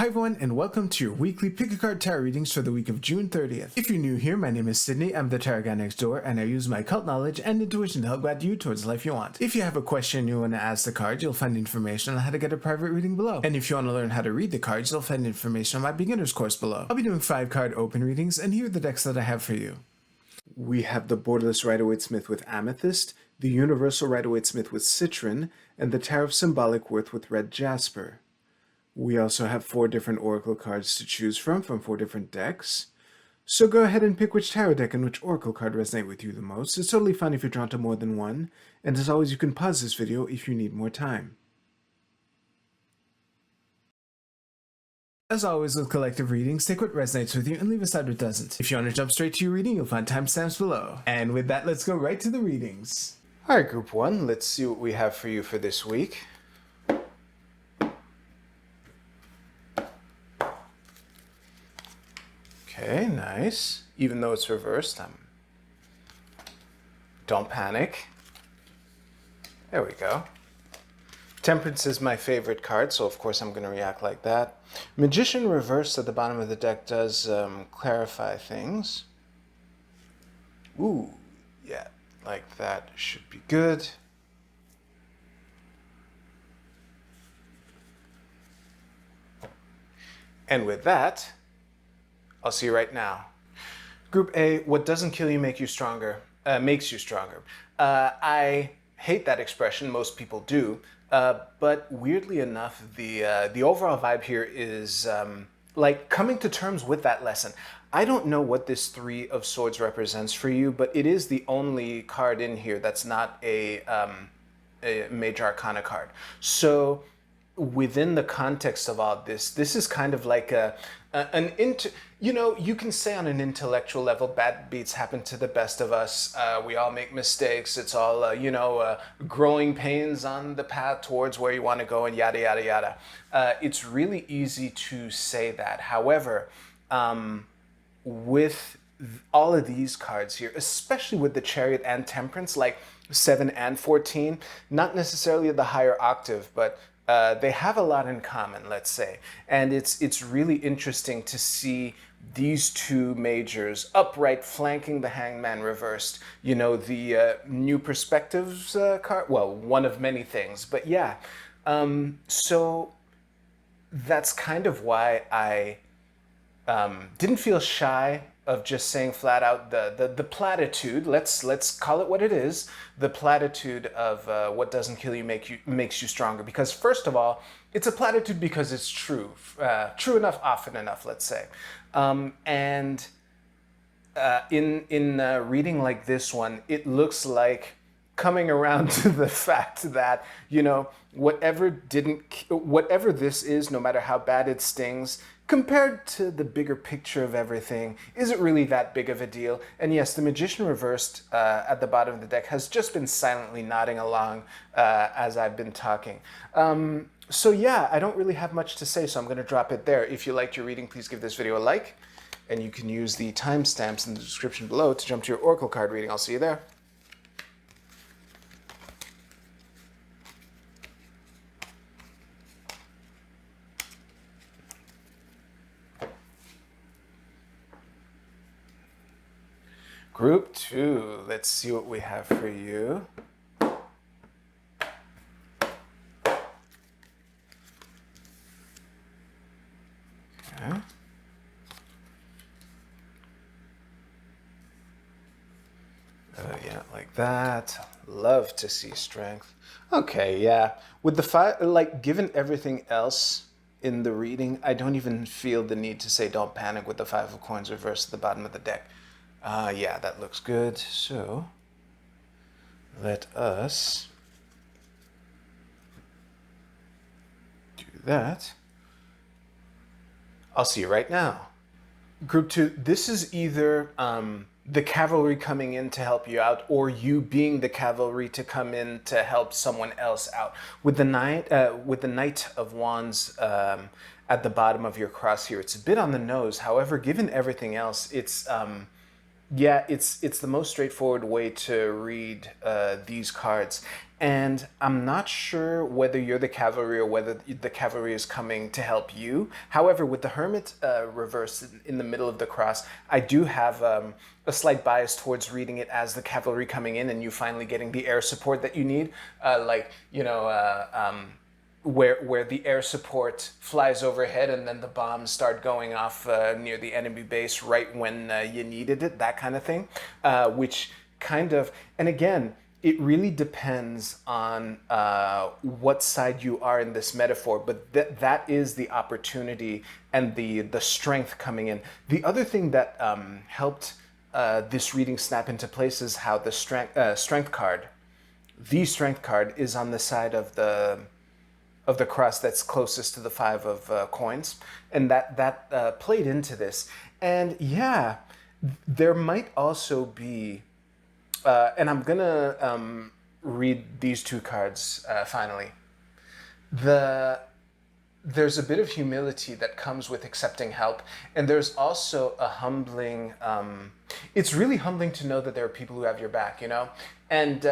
Hi everyone, and welcome to your weekly Pick a Card Tarot readings for the week of June 30th. If you're new here, my name is Sydney, I'm the tarot guy next door, and I use my occult knowledge and intuition to help guide you towards the life you want. If you have a question you want to ask the card, you'll find information on how to get a private reading below. And if you want to learn how to read the cards, you'll find information on my beginner's course below. I'll be doing 5 card open readings, and here are the decks that I have for you. We have the Borderless Rider-Waite-Smith with Amethyst, the Universal Rider-Waite-Smith with Citron, and the Tower of Symbolic Worth with Red Jasper. We also have 4 different oracle cards to choose from 4 different decks. So go ahead and pick which tarot deck and which oracle card resonate with you the most. It's totally fine if you're drawn to more than one. And as always, you can pause this video if you need more time. As always with collective readings, take what resonates with you and leave aside what doesn't. If you want to jump straight to your reading, you'll find timestamps below. And with that, let's go right to the readings. Alright, Group 1, let's see what we have for you for this week. Okay, nice. Even though it's reversed, don't panic. There we go. Temperance is my favorite card, so of course I'm going to react like that. Magician reversed at the bottom of the deck does clarify things. Ooh, yeah, like that should be good. And with that, I'll see you right now. Group A, what doesn't kill you makes you stronger. I hate that expression, most people do, but weirdly enough, the overall vibe here is like coming to terms with that lesson. I don't know what this 3 of Swords represents for you, but it is the only card in here that's not a Major Arcana card. So within the context of all this, this is kind of like you can say on an intellectual level, bad beats happen to the best of us. We all make mistakes. It's all, growing pains on the path towards where you want to go and yada, yada, yada. It's really easy to say that. However, with all of these cards here, especially with the Chariot and Temperance, like 7 and 14, not necessarily the higher octave, but they have a lot in common, let's say. And it's really interesting to see these 2 majors upright flanking the Hangman reversed. You know, the New Perspectives card, well, one of many things, but yeah. So that's kind of why I didn't feel shy of just saying flat out the platitude, let's call it what it is, the platitude of what doesn't kill you makes you stronger. Because first of all, it's a platitude because it's true, true enough, often enough, let's say. In reading like this one, it looks like coming around to the fact that, you know, whatever this is, no matter how bad it stings, compared to the bigger picture of everything, is it really that big of a deal? And yes, the Magician reversed at the bottom of the deck has just been silently nodding along as I've been talking. So yeah, I don't really have much to say, so I'm going to drop it there. If you liked your reading, please give this video a like, and you can use the timestamps in the description below to jump to your Oracle card reading. I'll see you there. Group 2, let's see what we have for you. Okay. Yeah, like that. Love to see strength. Okay, yeah. With the 5, like, given everything else in the reading, I don't even feel the need to say don't panic with the 5 of Coins reversed at the bottom of the deck. Yeah, that looks good. So let us do that. I'll see you right now. Group 2, this is either the cavalry coming in to help you out, or you being the cavalry to come in to help someone else out. With the Knight of Wands at the bottom of your cross here, it's a bit on the nose. However, given everything else, it's Yeah, it's the most straightforward way to read these cards, and I'm not sure whether you're the cavalry or whether the cavalry is coming to help you. However, with the Hermit reversed in the middle of the cross, I do have a slight bias towards reading it as the cavalry coming in and you finally getting the air support that you need, like where the air support flies overhead and then the bombs start going off near the enemy base right when you needed it, that kind of thing, which kind of, and again, it really depends on what side you are in this metaphor, but that is the opportunity and the strength coming in. The other thing that helped this reading snap into place is how the strength card, the strength card, is on the side of the cross that's closest to the five of coins, and that played into this. And yeah, there might also be, and I'm gonna read these two cards finally. There's a bit of humility that comes with accepting help, and there's also a humbling. It's really humbling to know that there are people who have your back, you know, and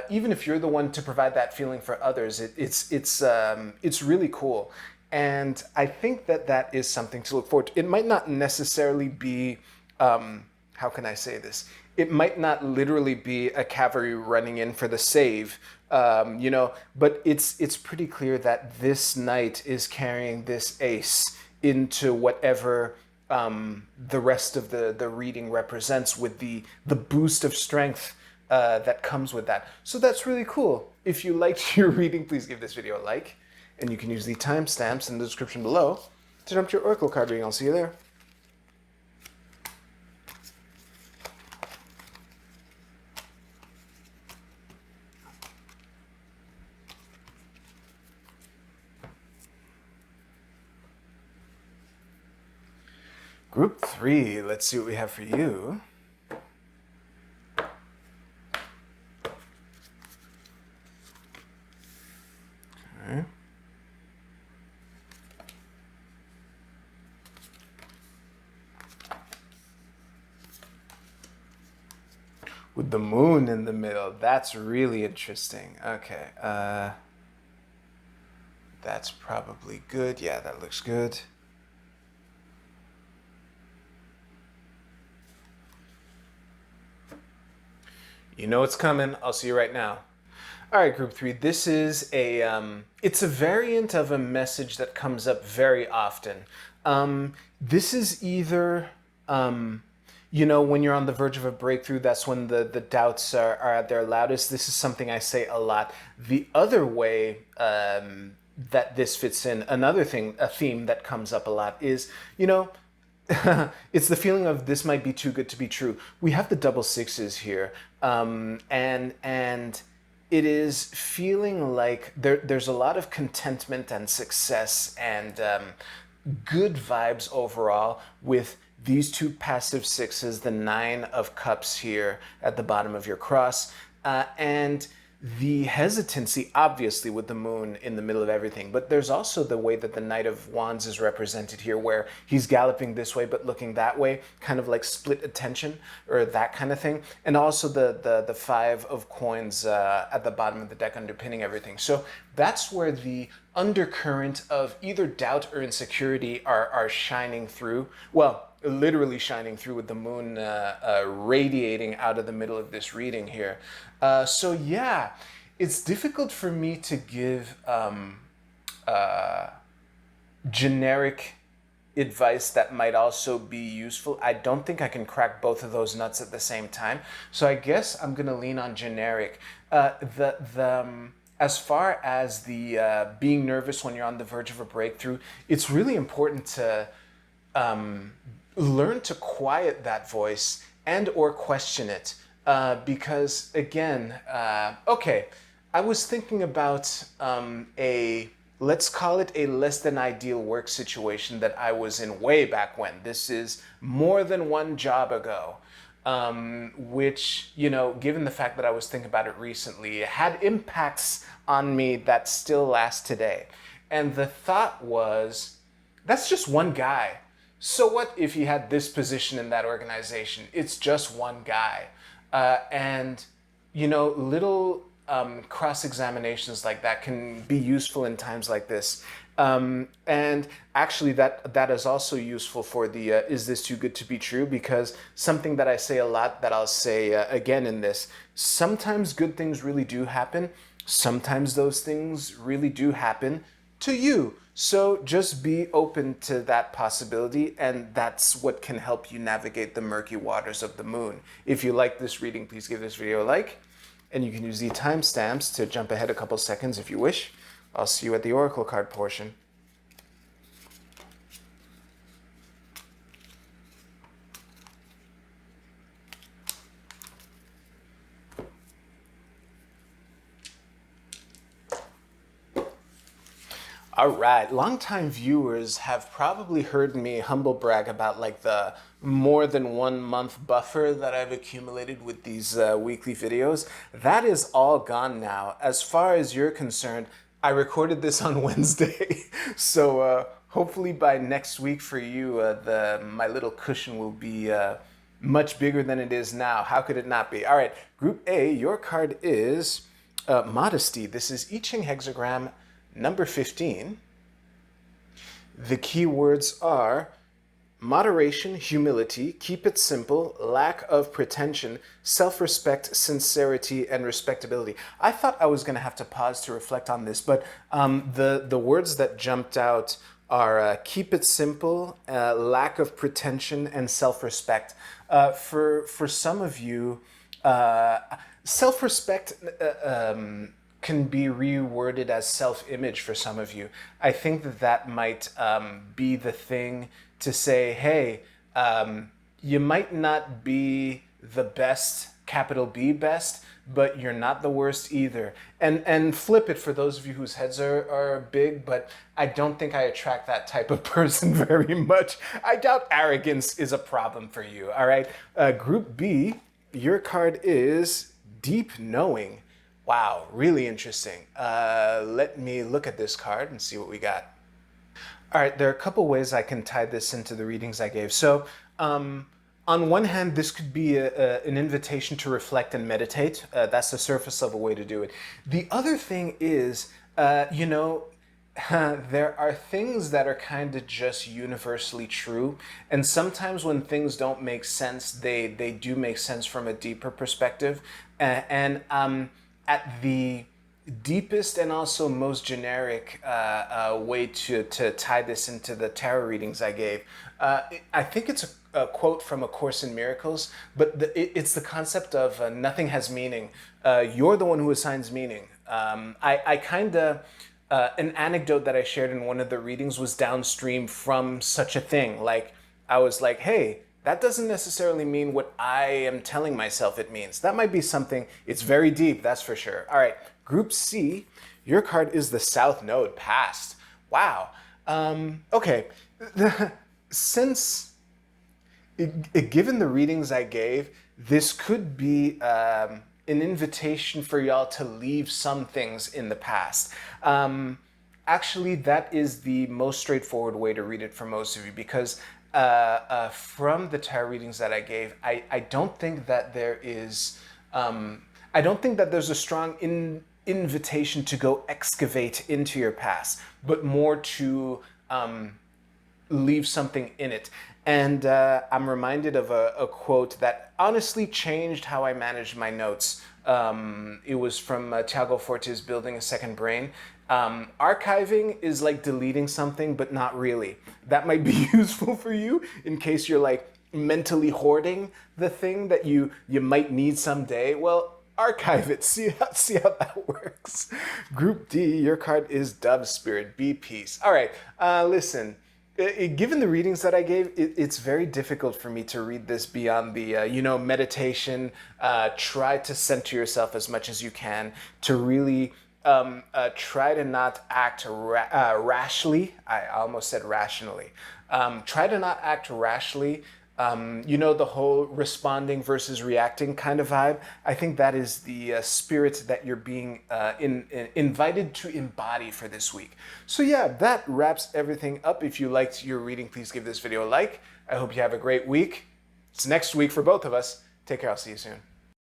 even if you're the one to provide that feeling for others, it's really cool, and I think that is something to look forward to. It might not necessarily be, how can I say this? It might not literally be a cavalry running in for the save, you know, but it's pretty clear that this knight is carrying this ace into whatever the rest of the reading represents, with the boost of strength that comes with that. So that's really cool. If you liked your reading, please give this video a like, and you can use the timestamps in the description below to jump to your Oracle card reading. I'll see you there. Group 3, let's see what we have for you. Okay. With the moon in the middle, that's really interesting. Okay, that's probably good. Yeah, that looks good. You know it's coming. I'll see you right now. All right, group 3. This is it's a variant of a message that comes up very often. This is either, you know, when you're on the verge of a breakthrough, that's when the doubts are at their loudest. This is something I say a lot. The other way that this fits in, another thing, a theme that comes up a lot is, you know, it's the feeling of this might be too good to be true. We have the double sixes here, and it is feeling like there's a lot of contentment and success and good vibes overall with these two passive sixes, the 9 of cups here at the bottom of your cross, and the hesitancy, obviously, with the moon in the middle of everything. But there's also the way that the Knight of Wands is represented here, where he's galloping this way but looking that way, kind of like split attention or that kind of thing. And also the 5 of coins at the bottom of the deck underpinning everything. So that's where the undercurrent of either doubt or insecurity are shining through. Well, literally shining through, with the moon radiating out of the middle of this reading here. So yeah, it's difficult for me to give generic advice that might also be useful. I don't think I can crack both of those nuts at the same time. So I guess I'm gonna lean on generic. As far as the being nervous when you're on the verge of a breakthrough, it's really important to learn to quiet that voice and or question it, because again, okay, I was thinking about let's call it a less than ideal work situation that I was in way back when. This is more than one job ago, which, you know, given the fact that I was thinking about it recently, had impacts on me that still last today. And the thought was, that's just one guy. So what if he had this position in that organization? It's just one guy. And, little cross examinations like that can be useful in times like this. And actually, that is also useful for the is this too good to be true? Because something that I say a lot that I'll say again in this, sometimes good things really do happen. Sometimes those things really do happen to you. So just be open to that possibility, and that's what can help you navigate the murky waters of the moon. If you like this reading, please give this video a like, and you can use the timestamps to jump ahead a couple seconds if you wish. I'll see you at the Oracle card portion. All right, longtime viewers have probably heard me humble brag about like the more than 1 month buffer that I've accumulated with these weekly videos. That is all gone now. As far as you're concerned, I recorded this on Wednesday, so hopefully by next week for you, my little cushion will be much bigger than it is now. How could it not be? All right, Group A, your card is Modesty. This is I Ching hexagram number 15. The keywords are moderation, humility, keep it simple, lack of pretension, self-respect, sincerity, and respectability. I thought I was going to have to pause to reflect on this, but the words that jumped out are keep it simple, lack of pretension, and self-respect. For some of you, self-respect can be reworded as self-image for some of you. I think that might be the thing to say, hey, you might not be the best, capital B best, but you're not the worst either. And flip it for those of you whose heads are big, but I don't think I attract that type of person very much. I doubt arrogance is a problem for you, all right? Group B, your card is Deep Knowing. Wow, really interesting. Let me look at this card and see what we got. All right, there are a couple ways I can tie this into the readings I gave. So on one hand, this could be an invitation to reflect and meditate. That's the surface level way to do it. The other thing is, there are things that are kind of just universally true. And sometimes when things don't make sense, they do make sense from a deeper perspective. At the deepest and also most generic way to tie this into the tarot readings I gave, I think it's a quote from A Course in Miracles, but it's the concept of nothing has meaning. You're the one who assigns meaning. I kind of, an anecdote that I shared in one of the readings was downstream from such a thing. Like, I was like, hey, that doesn't necessarily mean what I am telling myself it means. That might be something, it's very deep, that's for sure. All right, Group C, your card is the South Node, Past. Wow. Okay, since, given the readings I gave, this could be an invitation for y'all to leave some things in the past. Actually, that is the most straightforward way to read it for most of you, because from the tarot readings that I gave, I don't think that there is, I don't think that there's a strong invitation to go excavate into your past, but more to leave something in it. And I'm reminded of a quote that honestly changed how I managed my notes. It was from Tiago Forte's Building a Second Brain. Archiving is like deleting something, but not really. That might be useful for you in case you're like mentally hoarding the thing that you might need someday. Well, archive it. See how that works. Group D, your card is Dove Spirit. Be peace. All right. Listen. Given the readings that I gave, it's very difficult for me to read this beyond the, meditation. Try to center yourself as much as you can to really try to not act rashly. I almost said rationally. Try to not act rashly You know, the whole responding versus reacting kind of vibe. I think that is the spirit that you're being invited to embody for this week. So yeah, that wraps everything up. If you liked your reading, please give this video a like. I hope you have a great week. It's next week for both of us. Take care. I'll see you soon.